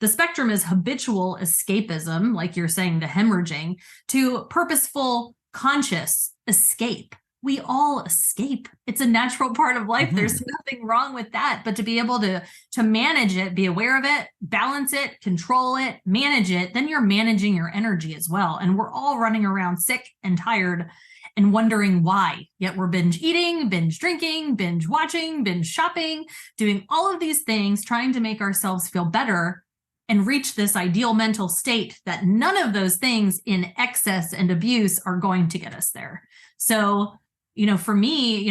the spectrum is habitual escapism, like you're saying, the hemorrhaging, to purposeful, conscious escape. We all escape. It's a natural part of life. There's nothing wrong with that. But to be able to manage it, be aware of it, balance it, control it, manage it, then you're managing your energy as well. And we're all running around sick and tired and wondering why. Yet we're binge eating, binge drinking, binge watching, binge shopping, doing all of these things, trying to make ourselves feel better and reach this ideal mental state that none of those things in excess and abuse are going to get us there. So, for me,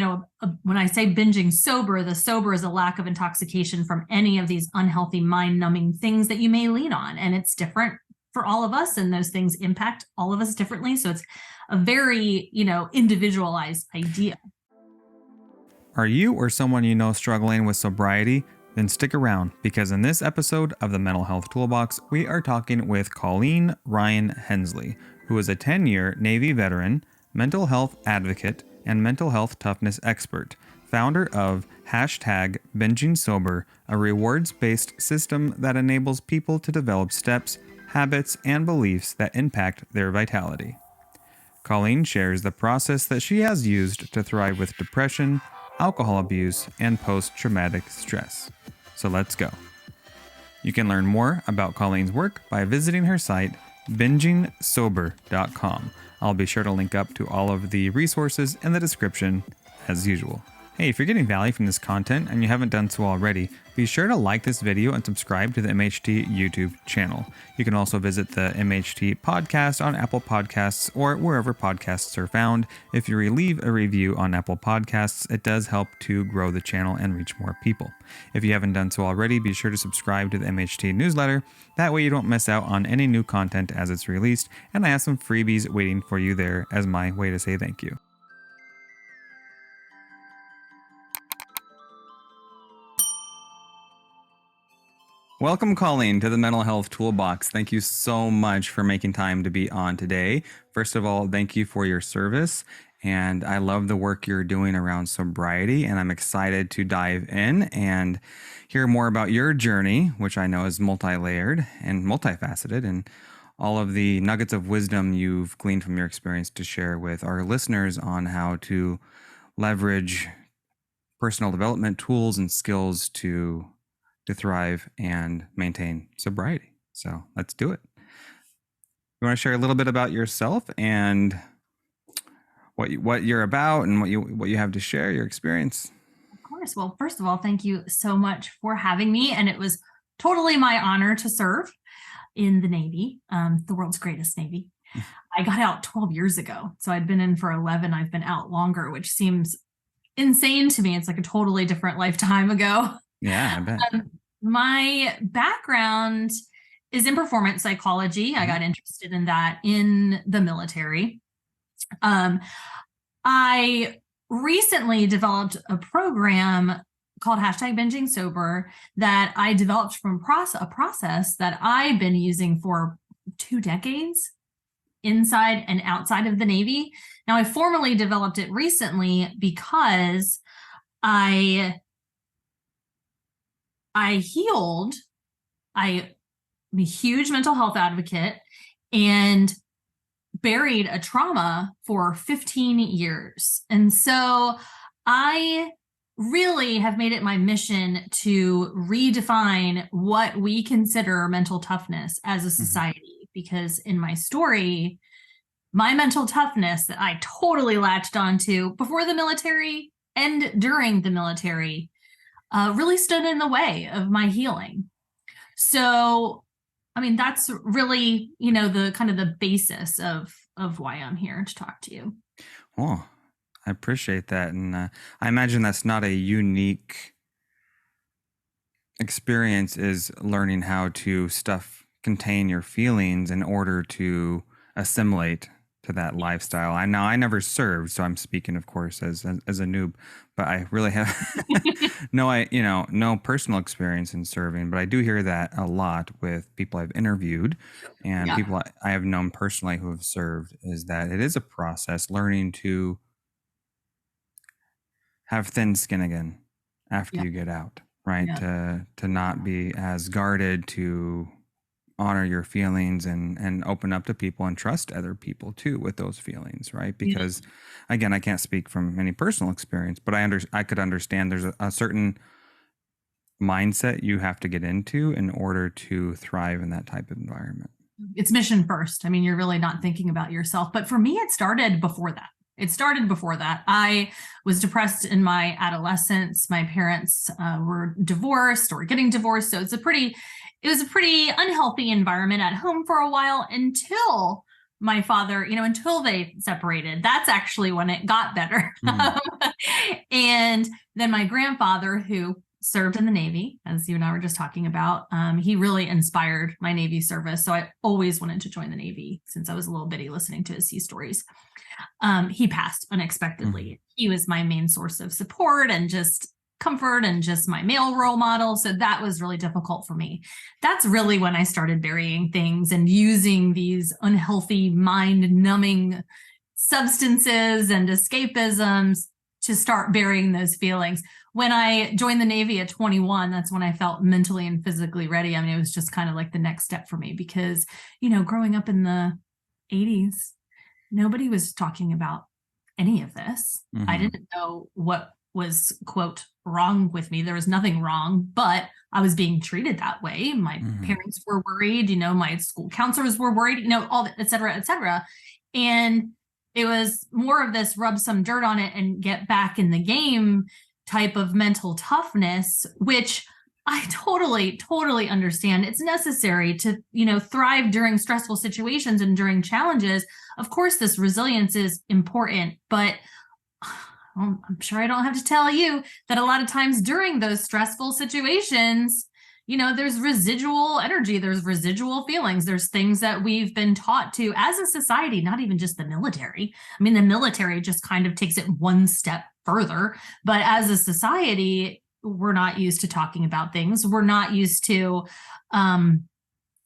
when I say binging sober, the sober is a lack of intoxication from any of these unhealthy, mind-numbing things that you may lean on. And it's different for all of us, and those things impact all of us differently. So it's a very, individualized idea. Are you or someone you know struggling with sobriety? Then stick around, because in this episode of the Mental Health Toolbox, we are talking with Colleen Ryan-Hensley, who is a 10-year Navy veteran, mental health advocate, and mental health toughness expert, founder of #Binging Sober, a rewards-based system that enables people to develop steps, habits, and beliefs that impact their vitality. Colleen shares the process that she has used to thrive with depression, alcohol abuse, and post-traumatic stress. So let's go. You can learn more about Colleen's work by visiting her site, bingingsober.com. I'll be sure to link up to all of the resources in the description as usual. Hey, if you're getting value from this content and you haven't done so already, be sure to like this video and subscribe to the MHT YouTube channel. You can also visit the MHT podcast on Apple Podcasts or wherever podcasts are found. If you leave a review on Apple Podcasts, it does help to grow the channel and reach more people. If you haven't done so already, be sure to subscribe to the MHT newsletter. That way you don't miss out on any new content as it's released, and I have some freebies waiting for you there as my way to say thank you. Welcome, Colleen, to the Mental Health Toolbox. Thank you so much for making time to be on today. First of all, thank you for your service. And I love the work you're doing around sobriety. And I'm excited to dive in and hear more about your journey, which I know is multi-layered and multifaceted, and all of the nuggets of wisdom you've gleaned from your experience to share with our listeners on how to leverage personal development tools and skills to thrive and maintain sobriety. So let's do it. You want to share a little bit about yourself and what you're about and what you have to share, your experience? Of course. Well, first of all, thank you so much for having me. And it was totally my honor to serve in the Navy, the world's greatest Navy. I got out 12 years ago. So I'd been in for 11. I've been out longer, which seems insane to me. It's like a totally different lifetime ago. Yeah, I bet. My background is in performance psychology. I got interested in that in the military. I recently developed a program called #Binging Sober that I developed from a process that I've been using for 2 decades inside and outside of the Navy. Now, I formally developed it recently because I healed. I'm a huge mental health advocate and buried a trauma for 15 years. And so I really have made it my mission to redefine what we consider mental toughness as a society. Because in my story, my mental toughness that I totally latched onto before the military and during the military really stood in the way of my healing. So, I mean, that's really, the kind of the basis of why I'm here to talk to you. Oh, I appreciate that. And I imagine that's not a unique experience, is learning how to contain your feelings in order to assimilate to that lifestyle. I never served, so I'm speaking, of course, as a noob, but I really have no personal experience in serving, but I do hear that a lot with people I've interviewed and people I have known personally who have served, is that it is a process learning to have thin skin again after you get out, right? To not be as guarded, to honor your feelings and open up to people and trust other people too with those feelings, right? Because again, I can't speak from any personal experience, but I could understand there's a certain mindset you have to get into in order to thrive in that type of environment. It's mission first. I mean, you're really not thinking about yourself. But for me, it started before that. I was depressed in my adolescence. My parents were divorced or getting divorced. So it was a pretty unhealthy environment at home for a while until my father, until they separated. That's actually when it got better. And then my grandfather, who served in the Navy, as you and I were just talking about, he really inspired my Navy service. So I always wanted to join the Navy since I was a little bitty listening to his sea stories. He passed unexpectedly. He was my main source of support and just comfort and just my male role model. So that was really difficult for me. That's really when I started burying things and using these unhealthy, mind-numbing substances and escapisms to start burying those feelings. When I joined the Navy at 21, that's when I felt mentally and physically ready. I mean, it was just kind of like the next step for me because, growing up in the 80s, nobody was talking about any of this. I didn't know what was, quote, wrong with me. There was nothing wrong, but I was being treated that way. My parents were worried, my school counselors were worried, all that, et cetera, et cetera. And it was more of this rub some dirt on it and get back in the game type of mental toughness, which I totally understand. It's necessary to, thrive during stressful situations and during challenges. Of course, this resilience is important, but I'm sure I don't have to tell you that a lot of times during those stressful situations, there's residual energy, there's residual feelings, there's things that we've been taught to as a society, not even just the military. I mean, the military just kind of takes it one step further, but as a society, we're not used to talking about things. We're not used to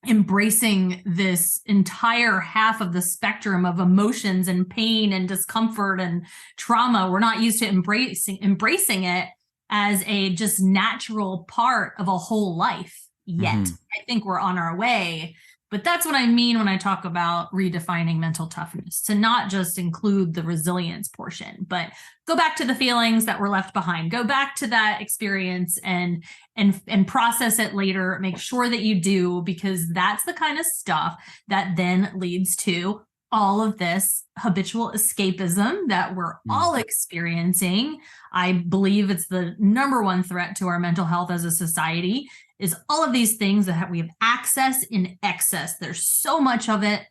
embracing this entire half of the spectrum of emotions and pain and discomfort and trauma. We're not used to embracing it as a just natural part of a whole life yet. I think we're on our way. But that's what I mean when I talk about redefining mental toughness, to not just include the resilience portion, but go back to the feelings that were left behind, go back to that experience and process it later. Make sure that you do, because that's the kind of stuff that then leads to all of this habitual escapism that we're all experiencing. I believe it's the number one threat to our mental health as a society, is all of these things that we have access in excess. There's so much of it,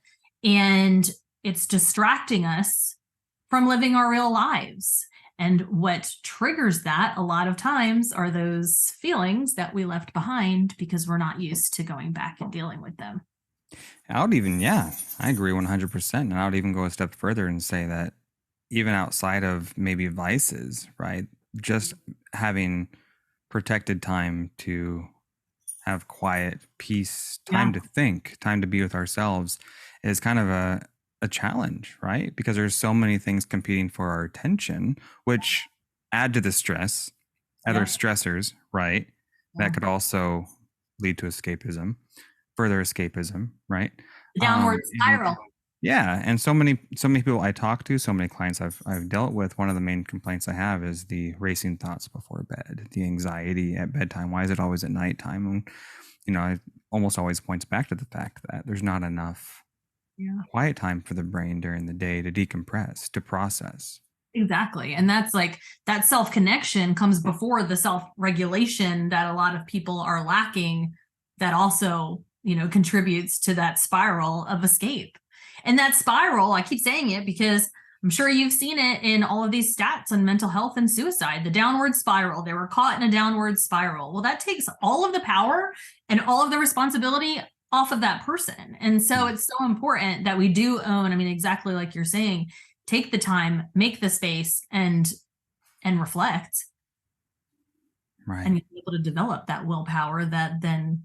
and it's distracting us from living our real lives. And what triggers that a lot of times are those feelings that we left behind because we're not used to going back and dealing with them. I agree 100%. And I would even go a step further and say that even outside of maybe vices, right? Just having protected time to have quiet, peace, time to think, time to be with ourselves is kind of a challenge, right? Because there's so many things competing for our attention, which add to the stress, other stressors, right? That could also lead to escapism, further escapism, right? Downward spiral. And so many people I talk to, so many clients I've dealt with, one of the main complaints I have is the racing thoughts before bed, the anxiety at bedtime. Why is it always at nighttime? And, it almost always points back to the fact that there's not enough quiet time for the brain during the day to decompress, to process. Exactly. And that's like that self-connection comes before the self-regulation that a lot of people are lacking, that also, contributes to that spiral of escape. And that spiral, I keep saying it because I'm sure you've seen it in all of these stats on mental health and suicide, the downward spiral. They were caught in a downward spiral. Well, that takes all of the power and all of the responsibility off of that person. And so it's so important that we do own, exactly like you're saying, take the time, make the space, and reflect. Right. And be able to develop that willpower that then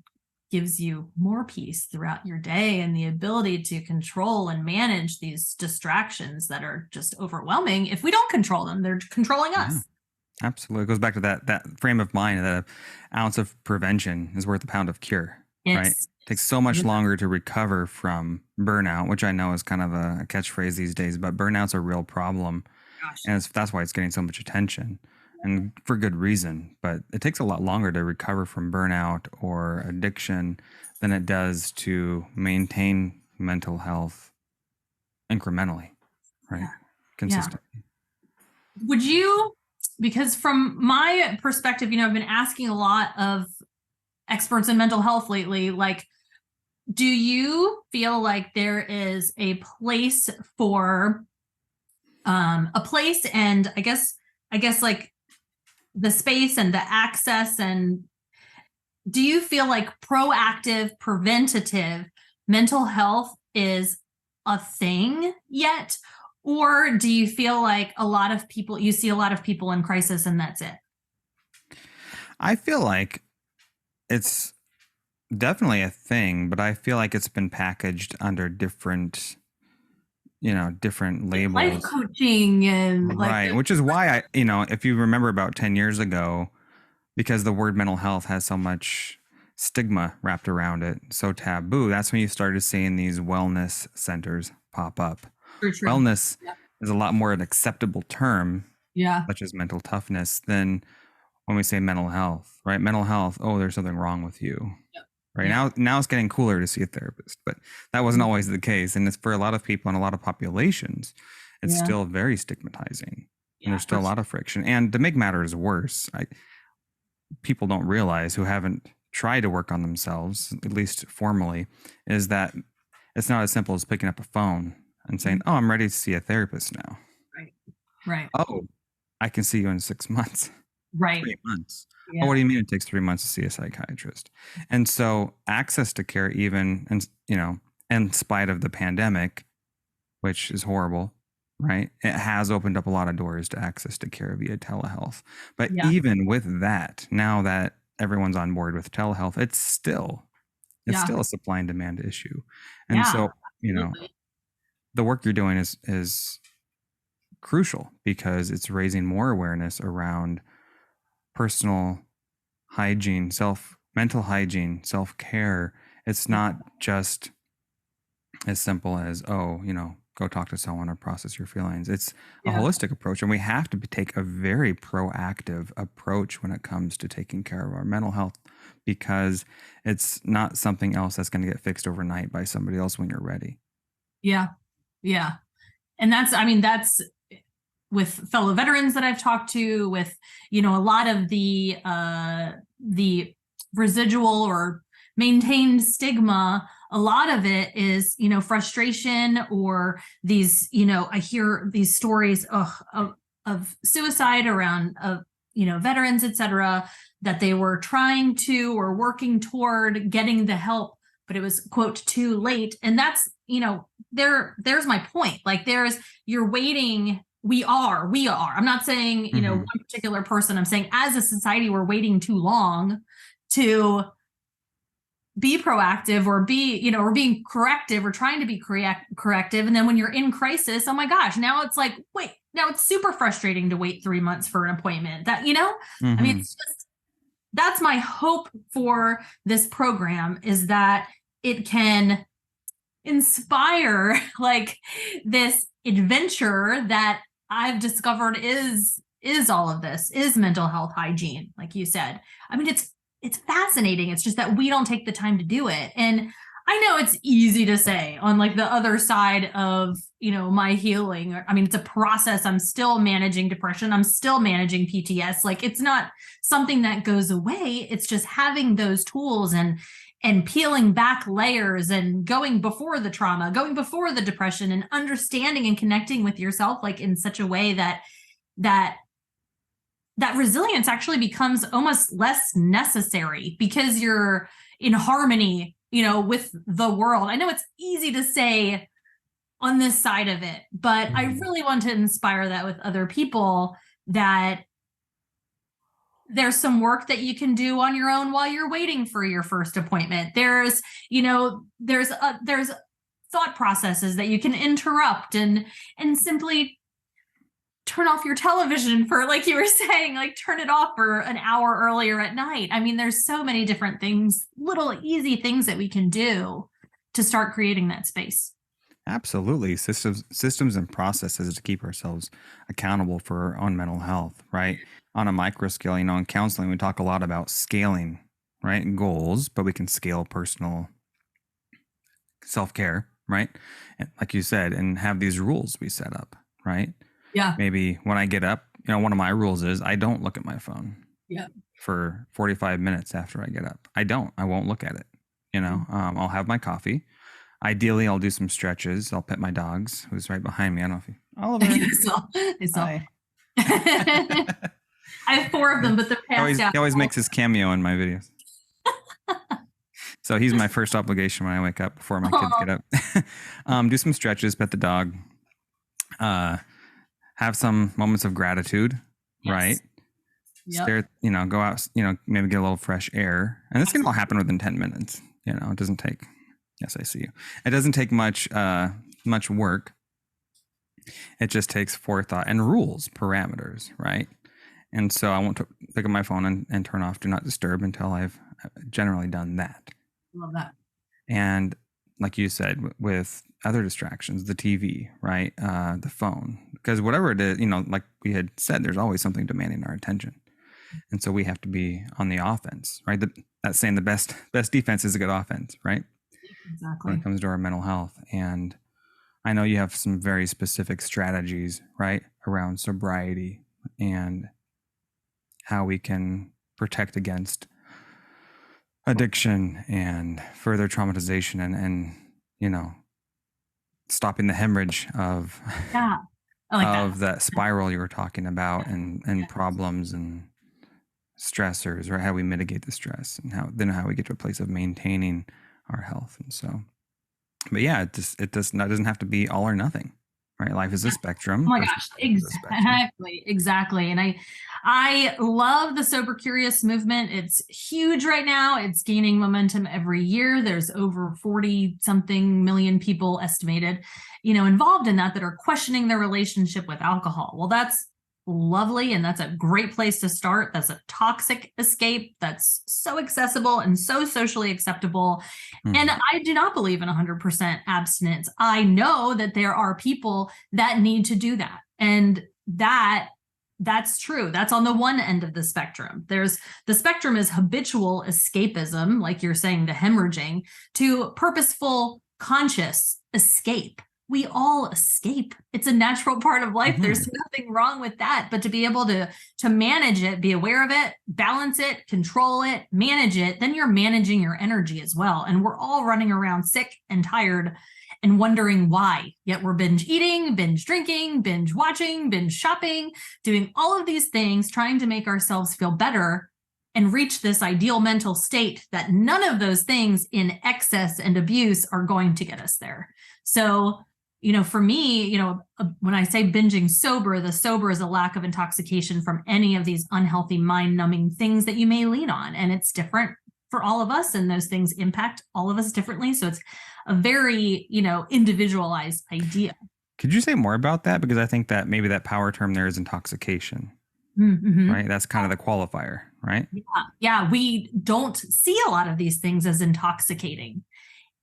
gives you more peace throughout your day and the ability to control and manage these distractions that are just overwhelming. If we don't control them, they're controlling us. Absolutely. It goes back to that frame of mind, that an ounce of prevention is worth a pound of cure. Yes. Right. takes so much longer to recover from burnout, which I know is kind of a catchphrase these days, but burnout's a real problem. Gosh. And that's why it's getting so much attention, and for good reason. But it takes a lot longer to recover from burnout or addiction than it does to maintain mental health incrementally, right? Yeah. Consistently. Yeah. Would you, because from my perspective, I've been asking a lot of experts in mental health lately, like, do you feel like there is a place for and I guess like the space and the access, and do you feel like proactive, preventative mental health is a thing yet? Or do you feel like you see a lot of people in crisis and that's it? I feel like it's definitely a thing, but I feel like it's been packaged under different labels. Life coaching and right. Which is why if you remember about 10 years ago, because the word mental health has so much stigma wrapped around it, so taboo, that's when you started seeing these wellness centers pop up. True. Wellness is a lot more an acceptable term, such as mental toughness, than when we say mental health, right? Mental health, oh, there's something wrong with you. Right. Now it's getting cooler to see a therapist, but that wasn't always the case. And it's for a lot of people and a lot of populations, it's still very stigmatizing. And there's still a lot of friction. And to make matters worse, people don't realize, who haven't tried to work on themselves, at least formally, is that it's not as simple as picking up a phone and saying, oh, I'm ready to see a therapist now. Right. Oh, I can see you in 6 months. Right. 3 months. Yeah. Oh, what do you mean it takes 3 months to see a psychiatrist? And so access to care, even, and in spite of the pandemic, which is horrible, right? It has opened up a lot of doors to access to care via telehealth. But even with that, now that everyone's on board with telehealth, it's still a supply and demand issue. And so, the work you're doing is crucial, because it's raising more awareness around personal hygiene, mental hygiene, self-care. It's not just as simple as, go talk to someone or process your feelings. It's a holistic approach, and we have to take a very proactive approach when it comes to taking care of our mental health, because it's not something else that's going to get fixed overnight by somebody else when you're ready. Yeah. And that's with fellow veterans that I've talked to, with, a lot of the residual or maintained stigma. A lot of it is, frustration, or these, I hear these stories of suicide around, veterans, et cetera, that they were trying to, or working toward getting the help, but it was, quote, too late. And that's, there's my point. Like, you're waiting. We are. I'm not saying, one particular person. I'm saying, as a society, we're waiting too long to be proactive, or be, or being corrective, or trying to be corrective. And then when you're in crisis, oh my gosh, now it's like, wait, now it's super frustrating to wait 3 months for an appointment. That, it's just, that's my hope for this program, is that it can inspire like this adventure that I've discovered is all of this, is mental health hygiene, like you said. It's fascinating. It's just that we don't take the time to do it. And I know it's easy to say on like the other side of, my healing. It's a process. I'm still managing depression. I'm still managing PTS. Like, it's not something that goes away. It's just having those tools and peeling back layers, and going before the trauma, going before the depression, and understanding and connecting with yourself, like in such a way that resilience actually becomes almost less necessary, because you're in harmony, with the world. I know it's easy to say on this side of it, but I really want to inspire that with other people, that there's some work that you can do on your own while you're waiting for your first appointment. There's thought processes that you can interrupt, and simply turn off your television for, like you were saying, like turn it off for an hour earlier at night. I mean, there's so many different things, little easy things that we can do to start creating that space. Absolutely. Systems and processes to keep ourselves accountable for our own mental health, right? On a micro scale, in counseling, we talk a lot about scaling, right? Goals, but we can scale personal self-care, right? And like you said, and have these rules we set up, right? Yeah. Maybe when I get up, one of my rules is I don't look at my phone for 45 minutes after I get up. I won't look at it. I'll have my coffee. Ideally, I'll do some stretches. I'll pet my dogs, who's right behind me. I don't know if you, Oliver. I saw. I have 4 of them, but they're passed out. He always makes his cameo in my videos. So he's my first obligation when I wake up before my kids get up. Do some stretches, pet the dog, have some moments of gratitude, right? Yep. Go out, maybe get a little fresh air. And this can all happen within 10 minutes. It doesn't take, yes, I see you. It doesn't take much work. It just takes forethought and rules, parameters, right? And so I won't pick up my phone and turn off Do Not Disturb until I've generally done that. Love that. And like you said, with other distractions, the TV, right? The phone, because whatever it is, like we had said, there's always something demanding our attention. And so we have to be on the offense, right? That's saying the best defense is a good offense, right? Exactly. When it comes to our mental health. And I know you have some very specific strategies, right? Around sobriety and how we can protect against addiction and further traumatization and stopping the hemorrhage of that spiral you were talking about and problems and stressors, or how we mitigate the stress and how we get to a place of maintaining our health. And so, but yeah, it doesn't have to be all or nothing, right? Life is a spectrum. Oh my gosh, exactly. And I love the Sober Curious movement. It's huge right now. It's gaining momentum every year. There's over 40 something million people estimated, involved in that are questioning their relationship with alcohol. Well, that's lovely. And that's a great place to start. That's a toxic escape. That's so accessible and so socially acceptable. And I do not believe in 100% abstinence. I know that there are people that need to do that. And that's true. That's on the one end of the spectrum. The spectrum is habitual escapism, like you're saying, the hemorrhaging, to purposeful, conscious escape. We all escape. It's a natural part of life. There's nothing wrong with that. But to be able to manage it, be aware of it, balance it, control it, manage it, then you're managing your energy as well. And we're all running around sick and tired and wondering why. Yet we're binge eating, binge drinking, binge watching, binge shopping, doing all of these things, trying to make ourselves feel better and reach this ideal mental state that none of those things in excess and abuse are going to get us there. So, for me, when I say binging sober, the sober is a lack of intoxication from any of these unhealthy, mind-numbing things that you may lean on. And it's different for all of us, and those things impact all of us differently. So it's a very, individualized idea. Could you say more about that? Because I think that maybe that power term there is intoxication, right? That's kind of the qualifier, right? Yeah. We don't see a lot of these things as intoxicating.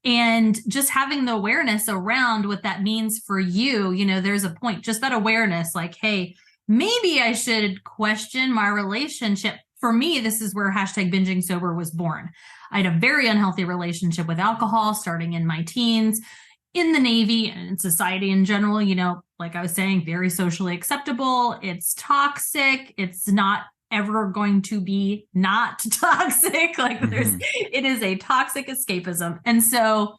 And just having the awareness around what that means for you, there's a point, just that awareness, like, hey, maybe I should question my relationship. For me, this is where #binging sober was born. I had a very unhealthy relationship with alcohol starting in my teens, in the Navy and in society in general, like I was saying, very socially acceptable. It's toxic. It's not ever going to be not toxic. Like it is a toxic escapism. And so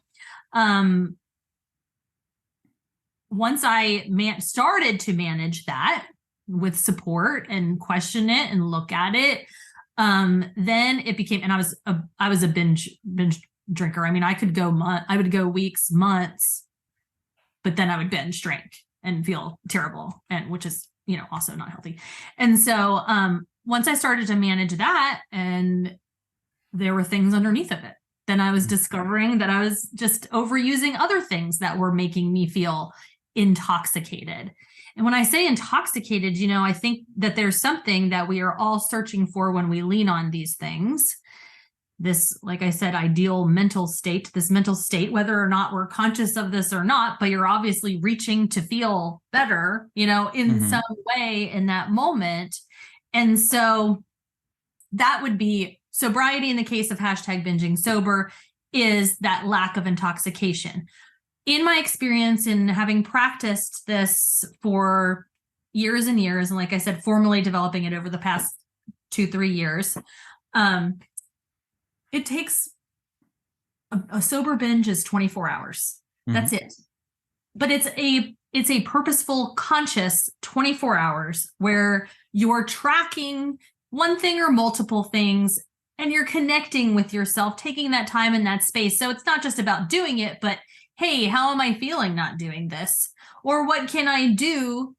once I started to manage that with support and question it and look at it, then it became, and I was a binge drinker. I mean, I would go weeks, months, but then I would binge drink and feel terrible, and which is, also not healthy. And so once I started to manage that, and there were things underneath of it, then I was discovering that I was just overusing other things that were making me feel intoxicated. And when I say intoxicated, I think that there's something that we are all searching for when we lean on these things. This, like I said, ideal mental state, whether or not we're conscious of this or not, but you're obviously reaching to feel better, in some way in that moment. And so that would be sobriety in the case of hashtag binging sober, is that lack of intoxication. In my experience in having practiced this for years and years, and like I said, formally developing it over the past 2-3 years, it takes a sober binge is 24 hours. That's it. But it's a purposeful, conscious 24 hours where you're tracking one thing or multiple things, and you're connecting with yourself, taking that time in that space. So it's not just about doing it, but hey, how am I feeling not doing this? Or what can I do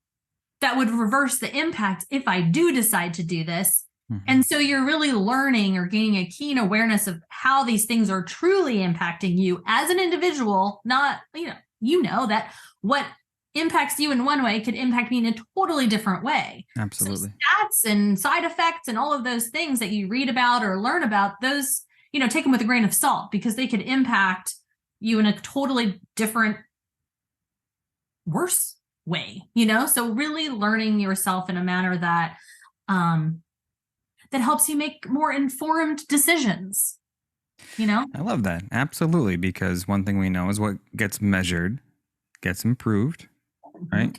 that would reverse the impact if I do decide to do this? And so you're really learning or gaining a keen awareness of how these things are truly impacting you as an individual, not, that what impacts you in one way could impact me in a totally different way. Absolutely. So stats and side effects and all of those things that you read about or learn about, those, take them with a grain of salt, because they could impact you in a totally different, worse way, So really learning yourself in a manner that, that helps you make more informed decisions, I love that. Absolutely. Because one thing we know is what gets measured gets improved, right?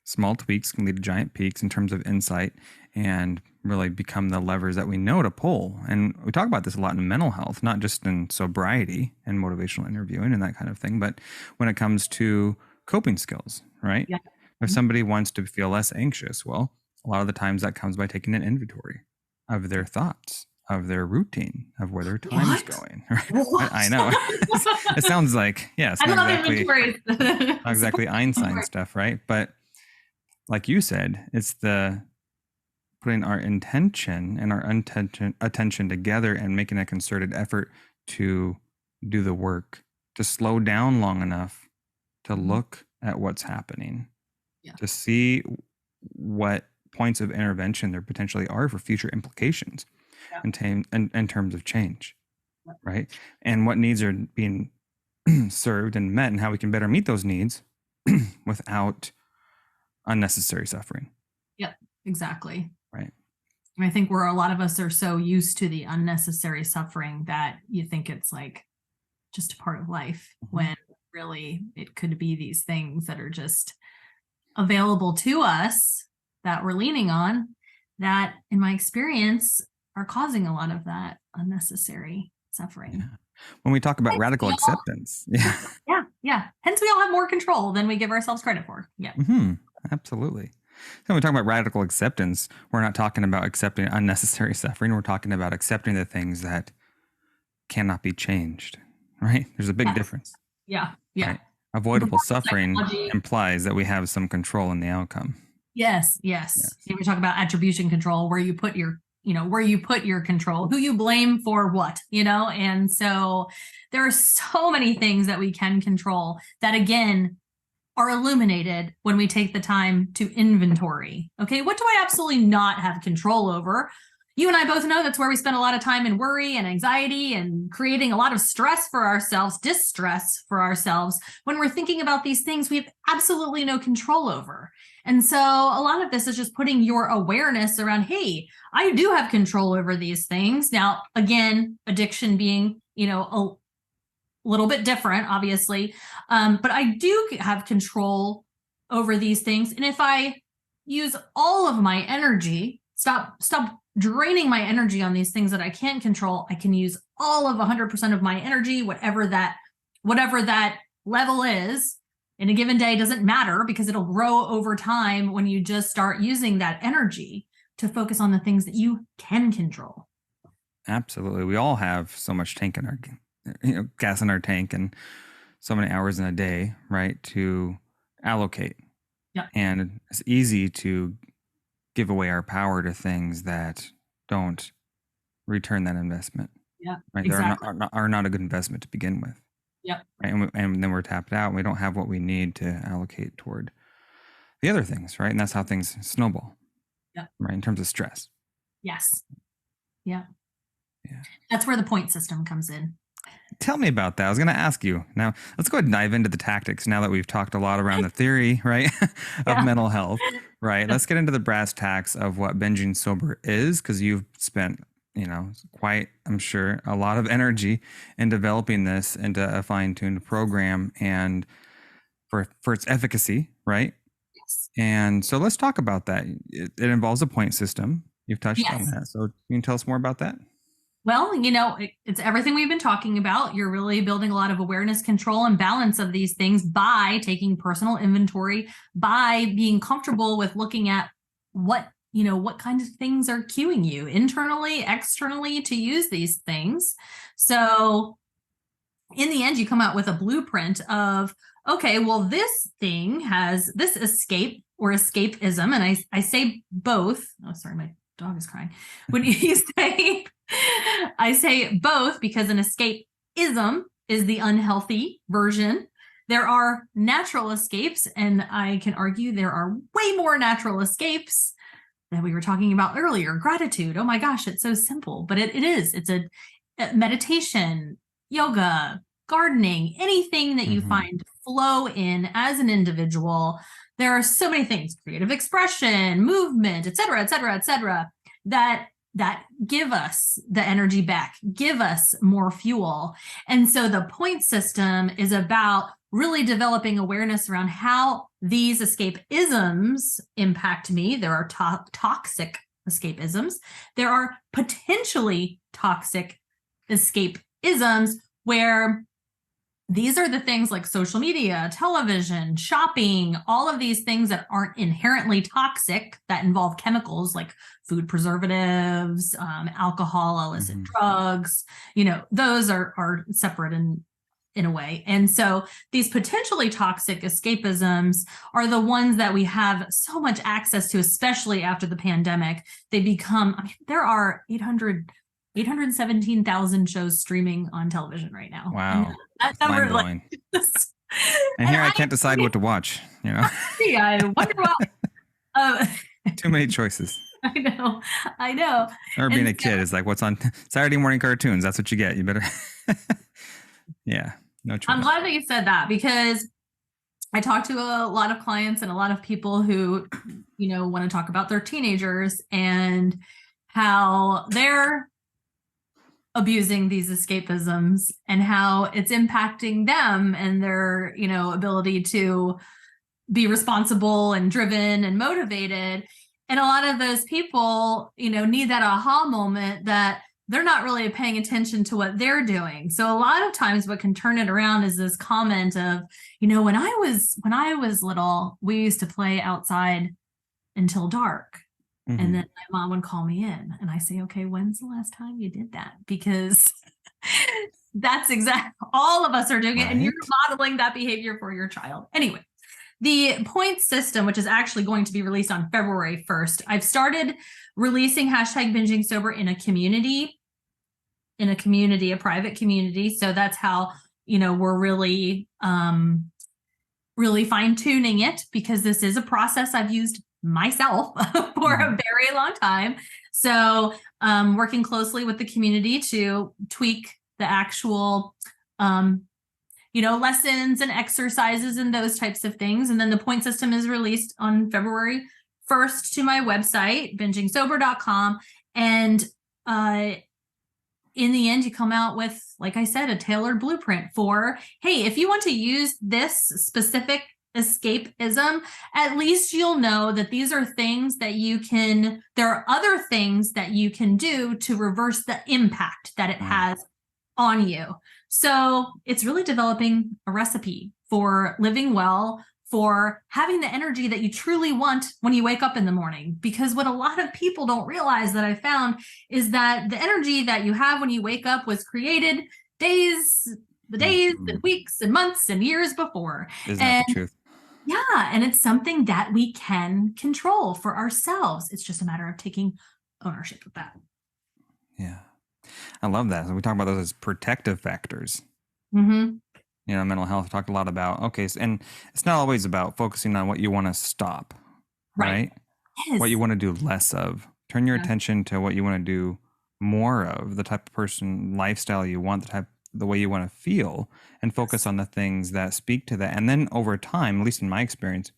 Small tweaks can lead to giant peaks in terms of insight and really become the levers that we know to pull. And we talk about this a lot in mental health, not just in sobriety and motivational interviewing and that kind of thing, but when it comes to coping skills, right? Yeah. If somebody wants to feel less anxious, well, a lot of the times that comes by taking an inventory of their thoughts, of their routine, of where their time is going. I know. It sounds like, it's not exactly Einstein stuff, right? But like you said, it's the putting our intention and our attention together and making a concerted effort to do the work, to slow down long enough to look at what's happening, to see what points of intervention there potentially are for future implications in terms of change, right? And what needs are being served and met, and how we can better meet those needs without unnecessary suffering. Yep, exactly. Right. And I think where a lot of us are so used to the unnecessary suffering that you think it's like just a part of life, when really it could be these things that are just available to us that we're leaning on, that in my experience are causing a lot of that unnecessary suffering. Yeah. When we talk about radical acceptance. Yeah. Hence we all have more control than we give ourselves credit for. Yeah. Absolutely. So when we talk about radical acceptance, we're not talking about accepting unnecessary suffering. We're talking about accepting the things that cannot be changed, right? There's a big difference. Yeah. Right? Avoidable suffering implies that we have some control in the outcome. Yes. We talk about attribution control, where you put your control, who you blame for what, and so there are so many things that we can control that, again, are illuminated when we take the time to inventory. Okay, what do I absolutely not have control over? You and I both know that's where we spend a lot of time in worry and anxiety and creating a lot of stress for ourselves, distress for ourselves. When we're thinking about these things we have absolutely no control over. And so a lot of this is just putting your awareness around, hey, I do have control over these things. Now, again, addiction being, a little bit different, obviously. But I do have control over these things. And if I use all of my energy, stop draining my energy on these things that I can't control, I can use all of 100% of my energy, whatever that level is in a given day. Doesn't matter, because it'll grow over time when you just start using that energy to focus on the things that you can control. Absolutely. We all have so much gas in our tank and so many hours in a day, right, to allocate. Yeah. And it's easy to give away our power to things that don't return that investment. Yeah, right. Exactly. They are not a good investment to begin with. Yep. Right? And then we're tapped out and we don't have what we need to allocate toward the other things, right? And that's how things snowball, Yeah. right? In terms of stress. Yes. Yeah. Yeah. That's where the point system comes in. Tell me about that. I was going to ask you. Now, let's go ahead and dive into the tactics now that we've talked a lot around the theory, right, of Yeah. mental health, right? Let's get into the brass tacks of what binging sober is, because you've spent, quite, I'm sure, a lot of energy in developing this into a fine-tuned program and for its efficacy, right? Yes. And so let's talk about that. It involves a point system. You've touched on Yes. that. So you can tell us more about that? Well, it's everything we've been talking about. You're really building a lot of awareness, control, and balance of these things by taking personal inventory, by being comfortable with looking at what kind of things are cueing you internally, externally to use these things. So in the end, you come out with a blueprint of, okay, well, this thing has this escape or escapism. And I say both. Oh, sorry, my dog is crying. When you say, I say both because an escapism is the unhealthy version. There are natural escapes, and I can argue there are way more natural escapes that we were talking about earlier. Gratitude. Oh my gosh, it's so simple, but it is. It's a meditation, yoga, gardening, anything that you find flow in as an individual. There are so many things, creative expression, movement, et cetera, that give us the energy back, give us more fuel. And so the point system is about really developing awareness around how these escapisms impact me. There are toxic escapisms. There are potentially toxic escapisms where these are the things like social media, television, shopping, all of these things that aren't inherently toxic, that involve chemicals like food preservatives, alcohol, illicit drugs. Those are separate in a way. And so these potentially toxic escapisms are the ones that we have so much access to, especially after the pandemic. They become, there are 817,000 shows streaming on television right now. Wow. And that number, mind-blowing. And here I can't decide what to watch, I wonder what. Too many choices. I know. I remember being a kid, it's like, what's on Saturday morning cartoons? That's what you get. You better. Yeah, no choice. I'm glad that you said that, because I talk to a lot of clients and a lot of people who, want to talk about their teenagers and how they're abusing these escapisms and how it's impacting them and their, ability to be responsible and driven and motivated. And a lot of those people, need that aha moment that they're not really paying attention to what they're doing. So a lot of times what can turn it around is this comment of, when I was little, we used to play outside until dark. And then my mom would call me in and I say, okay, when's the last time you did that? Because that's exactly, all of us are doing it, and you're modeling that behavior for your child. Anyway, the point system, which is actually going to be released on February 1st, I've started releasing #binging sober in a community, a private community. So that's how, we're really, really fine tuning it, because this is a process I've used myself for a very long time. So working closely with the community to tweak the actual, lessons and exercises and those types of things. And then the point system is released on February 1st to my website, bingingsober.com. And in the end, you come out with, like I said, a tailored blueprint for, hey, if you want to use this specific escapism, at least you'll know that these are things that there are other things that you can do to reverse the impact that it has on you. So it's really developing a recipe for living well, for having the energy that you truly want when you wake up in the morning. Because what a lot of people don't realize, that I found, is that the energy that you have when you wake up was created days and weeks and months and years before. Isn't that the truth? Yeah. And it's something that we can control for ourselves. It's just a matter of taking ownership of that. Yeah. I love that. So we talk about those as protective factors. mental health, talked a lot about, okay, and it's not always about focusing on what you want to stop, right? Yes. What you want to do less of. Turn your Yeah. attention to what you want to do more of, the type of person, lifestyle you want, the way you want to feel, and focus on the things that speak to that. And then over time, at least in my experience,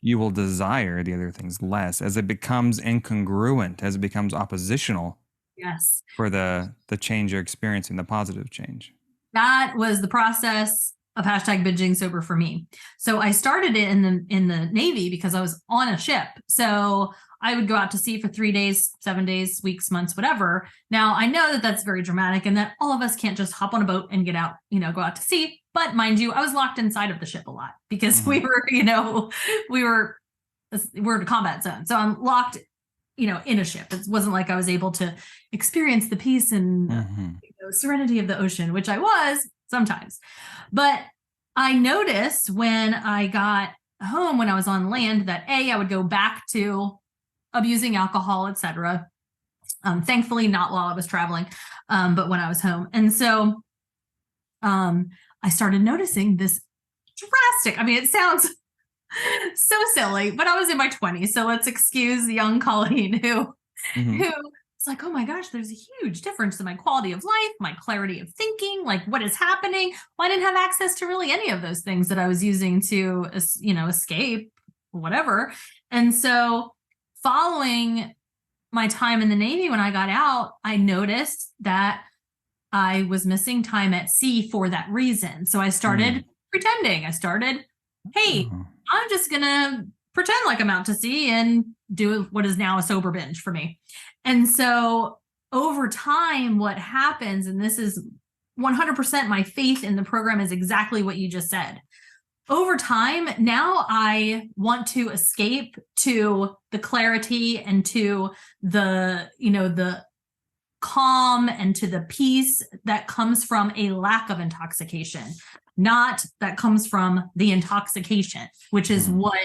you will desire the other things less as it becomes incongruent, as it becomes oppositional Yes. for the change you're experiencing, the positive change. That was the process of hashtag binging sober for me. So I started it in the Navy because I was on a ship. So I would go out to sea for 3 days, 7 days, weeks, months, whatever. Now I know that that's very dramatic and that all of us can't just hop on a boat and get out, go out to sea. But mind you, I was locked inside of the ship a lot because we were in a combat zone. So I'm locked, in a ship. It wasn't like I was able to experience the peace and serenity of the ocean, which I was sometimes. But I noticed when I got home, when I was on land, that I would go back to abusing alcohol, etc. Thankfully, not while I was traveling, but when I was home. And so I started noticing this drastic, it sounds so silly, but I was in my 20s. So let's excuse young Colleen who it's like, oh my gosh, there's a huge difference in my quality of life, my clarity of thinking, like what is happening? Well, I didn't have access to really any of those things that I was using to, escape, whatever. And so following my time in the Navy, when I got out, I noticed that I was missing time at sea for that reason. So I started pretending. I started, hey, I'm just going to pretend like I'm out to sea and do what is now a sober binge for me. And so over time, what happens, and this is 100% my faith in the program, is exactly what you just said. Over time, now I want to escape to the clarity and to the calm and to the peace that comes from a lack of intoxication, not that comes from the intoxication, which is what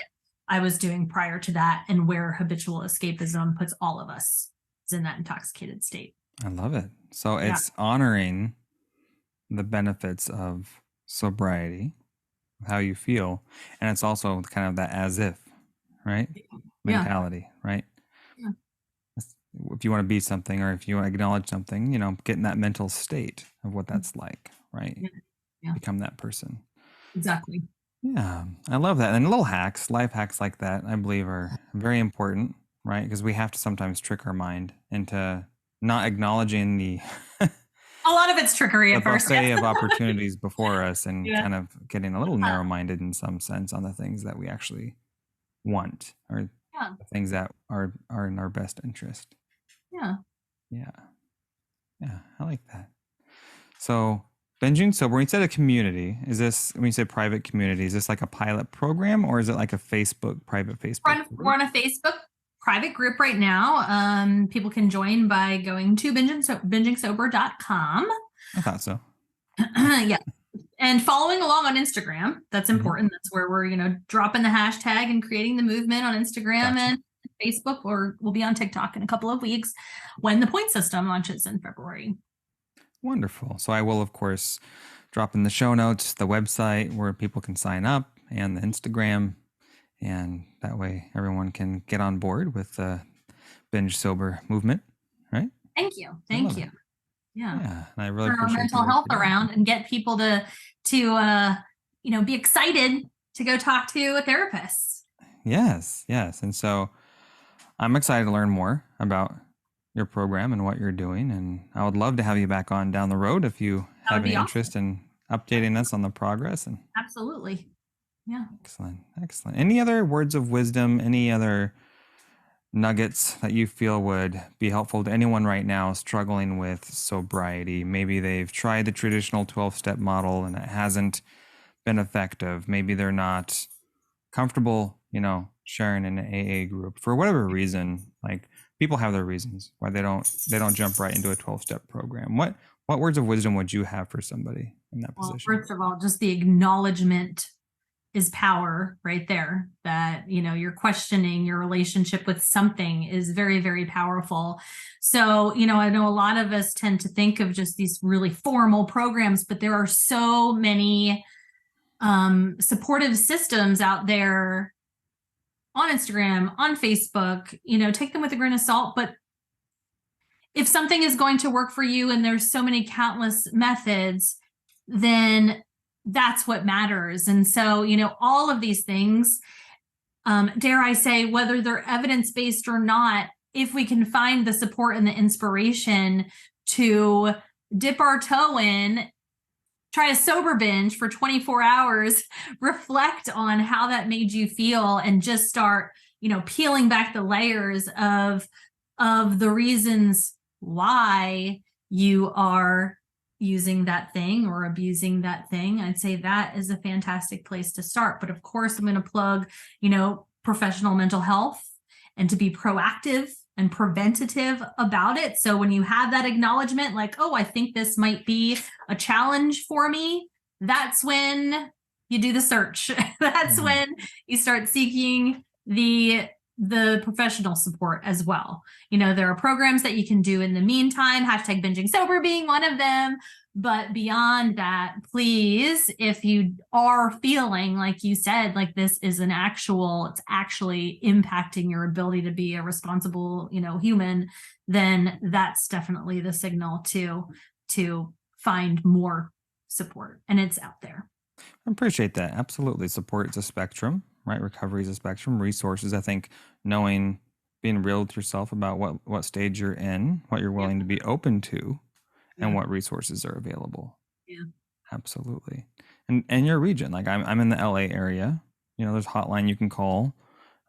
I was doing prior to that, and where habitual escapism puts all of us is in that intoxicated state. I love it. So it's honoring the benefits of sobriety, how you feel, and it's also kind of that as if, right? Mentality, right? Yeah. If you want to be something, or if you want to acknowledge something, get in that mental state of what that's like, right? Yeah. Become that person. Exactly. Yeah, I love that. And little hacks, life hacks like that, I believe are very important, right? Because we have to sometimes trick our mind into not acknowledging the a lot of it's trickery at first. buffet of opportunities before us, and kind of getting a little narrow-minded in some sense on the things that we actually want, or the things that are in our best interest. Yeah. I like that. So binging sober, when you said a community, is this, when you say private community, is this like a pilot program, or is it like a private Facebook? We're on a Facebook private group right now. People can join by going to bingingsober.com. I thought so. Yeah. And following along on Instagram. That's important. That's where we're, dropping the hashtag and creating the movement on Instagram and Facebook, or we'll be on TikTok in a couple of weeks when the point system launches in February. Wonderful. So I will, of course, drop in the show notes the website where people can sign up, and the Instagram, and that way everyone can get on board with the binge sober movement, right? Thank you. Yeah. And I really appreciate mental health around, and get people to be excited to go talk to a therapist. Yes. And so I'm excited to learn more about your program and what you're doing, and I would love to have you back on down the road if you have any interest in updating us on the progress. And absolutely. Yeah. Excellent. Any other words of wisdom, any other nuggets that you feel would be helpful to anyone right now struggling with sobriety? Maybe they've tried the traditional 12-step model and it hasn't been effective. Maybe they're not comfortable, sharing in an AA group for whatever reason. Like, people have their reasons why they don't jump right into a 12-step program. What words of wisdom would you have for somebody in that position? First of all, just the acknowledgement is power right there. That, you're questioning your relationship with something is very, very powerful. So, I know a lot of us tend to think of just these really formal programs, but there are so many supportive systems out there on Instagram, on Facebook. Take them with a grain of salt, but if something is going to work for you and there's so many countless methods, then that's what matters. And so, all of these things, dare I say, whether they're evidence-based or not, if we can find the support and the inspiration to dip our toe in, try a sober binge for 24 hours, reflect on how that made you feel, and just start, peeling back the layers of the reasons why you are using that thing or abusing that thing. I'd say that is a fantastic place to start. But of course, I'm going to plug, professional mental health, and to be proactive and preventative about it. So when you have that acknowledgement, like, oh, I think this might be a challenge for me, that's when you do the search. That's when you start seeking the professional support as well. There are programs that you can do in the meantime, hashtag binging sober being one of them. But beyond that, please, if you are feeling, like you said, like this is it's actually impacting your ability to be a responsible, human, then that's definitely the signal to find more support. And it's out there. I appreciate that. Absolutely. Support is a spectrum, right? Recovery is a spectrum. Resources, I think, being real with yourself about what stage you're in, what you're willing to be open to, and what resources are available. Yeah. Absolutely. And your region, like I'm in the LA area, there's a hotline you can call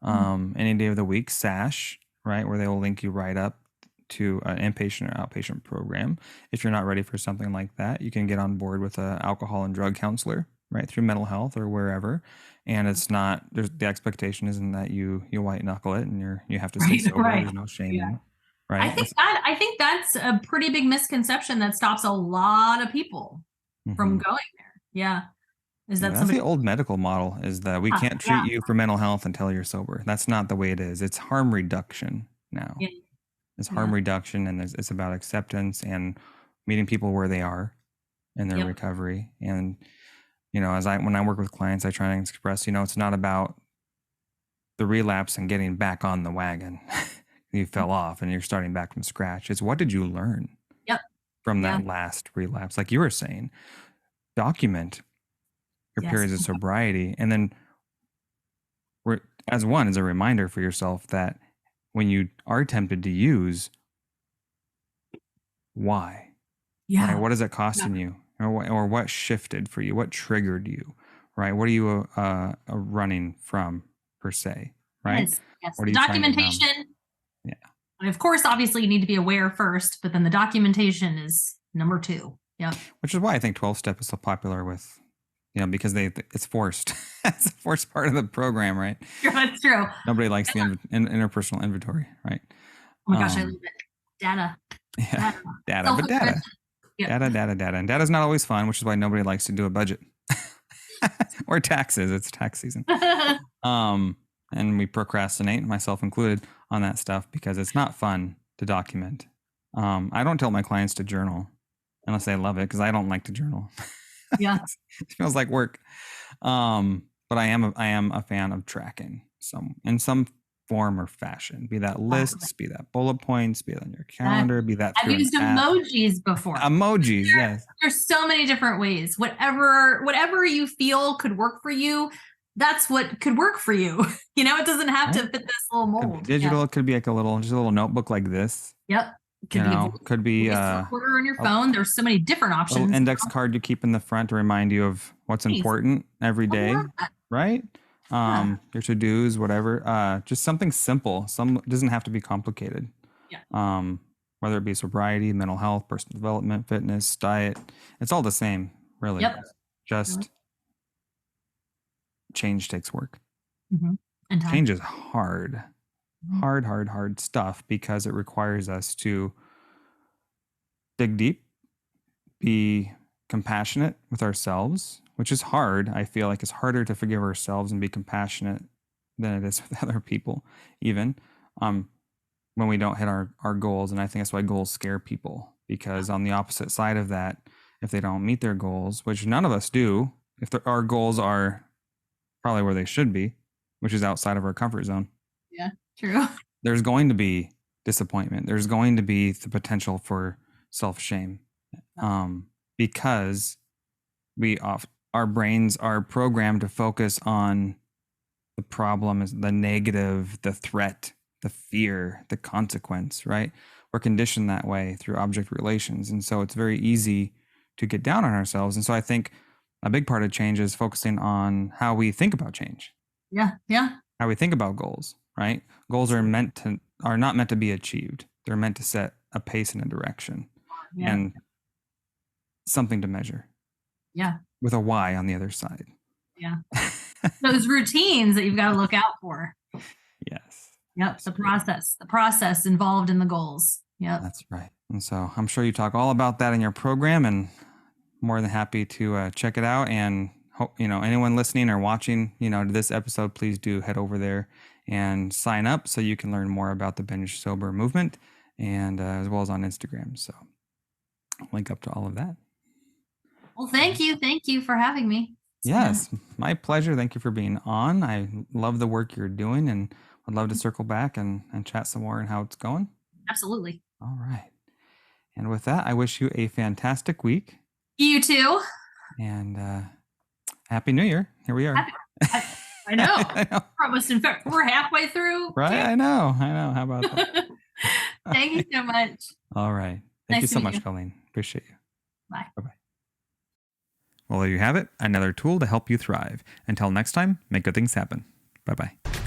any day of the week, SASH, right? Where they will link you right up to an inpatient or outpatient program. If you're not ready for something like that, you can get on board with an alcohol and drug counselor, right? Through Mental Health or wherever. And it's not, the expectation isn't that you white knuckle it and you have to stay sober. Right. There's no shaming. Yeah. Right. I think that's a pretty big misconception that stops a lot of people from going there. Yeah. That's the old medical model, is that we can't treat you for mental health until you're sober. That's not the way it is. It's harm reduction now. Yeah. It's harm reduction, and it's about acceptance and meeting people where they are in their recovery. And, when I work with clients, I try to express, it's not about the relapse and getting back on the wagon. You fell off and you're starting back from scratch. It's what did you learn from that last relapse? Like you were saying, document your periods of sobriety. And then as a reminder for yourself that when you are tempted to use, why? Yeah. Right? What is it costing you? Or what shifted for you? What triggered you? Right? What are you running from, per se? Right? Yes. What are you documentation. And of course, obviously, you need to be aware first, but then the documentation is number 2. Yeah. Which is why I think 12-step is so popular with, because it's forced. It's a forced part of the program, right? Yeah, that's true. Nobody likes the interpersonal inventory, right? Oh my gosh, I love it. Data. Yeah. Data. But data. Data. And data's not always fun, which is why nobody likes to do a budget. Or taxes. It's tax season. And we procrastinate, myself included, on that stuff because it's not fun to document. I don't tell my clients to journal unless they love it, because I don't like to journal. Yeah. It feels like work. But I am a fan of tracking in some form or fashion, be that lists, be that bullet points, be that on your calendar, be that I've used emojis before. Emojis, yes. There's so many different ways. Whatever you feel could work for you, that's what could work for you. It doesn't have to fit this little mold. Could be digital. It could be like a little notebook like this. Yep. Could be a recorder on your phone. There's so many different options. Little index card you keep in the front to remind you of what's important every day, right? Your to-dos, whatever. Just something simple. It doesn't have to be complicated. Yeah. Whether it be sobriety, mental health, personal development, fitness, diet, it's all the same, really. Yep. Just change takes work. Mm-hmm. And time. Change is hard. Hard stuff, because it requires us to dig deep, be compassionate with ourselves, which is hard. I feel like it's harder to forgive ourselves and be compassionate than it is with other people, even when we don't hit our goals. And I think that's why goals scare people, because on the opposite side of that, if they don't meet their goals, which none of us do, if our goals are probably where they should be, which is outside of our comfort zone. Yeah, true. There's going to be disappointment. There's going to be the potential for self-shame, because our brains are programmed to focus on the problem, is the negative, the threat, the fear, the consequence, right? We're conditioned that way through object relations. And so it's very easy to get down on ourselves. And so I think a big part of change is focusing on how we think about change. Yeah. How we think about goals, right? Goals are not meant to be achieved. They're meant to set a pace and a direction and something to measure. Yeah. With a Y on the other side. Yeah. Those routines that you've got to look out for. Yes. Yep. The process involved in the goals. Yep. That's right. And so I'm sure you talk all about that in your program, and more than happy to check it out. And hope, anyone listening or watching, to this episode, please do head over there and sign up so you can learn more about the Binge Sober movement, and as well as on Instagram. So I'll link up to all of that. Well, thank you. Thank you for having me. Yes, my pleasure. Thank you for being on. I love the work you're doing, and would love to circle back and chat some more on how it's going. Absolutely. All right. And with that, I wish you a fantastic week. You too. And Happy New Year. Here we are. I know. I know. We're halfway through. Right? I know. How about that? Thank you so much. All right. Thank you so much, Colleen. Appreciate you. Bye. Bye-bye. Well, there you have it. Another tool to help you thrive. Until next time, make good things happen. Bye-bye.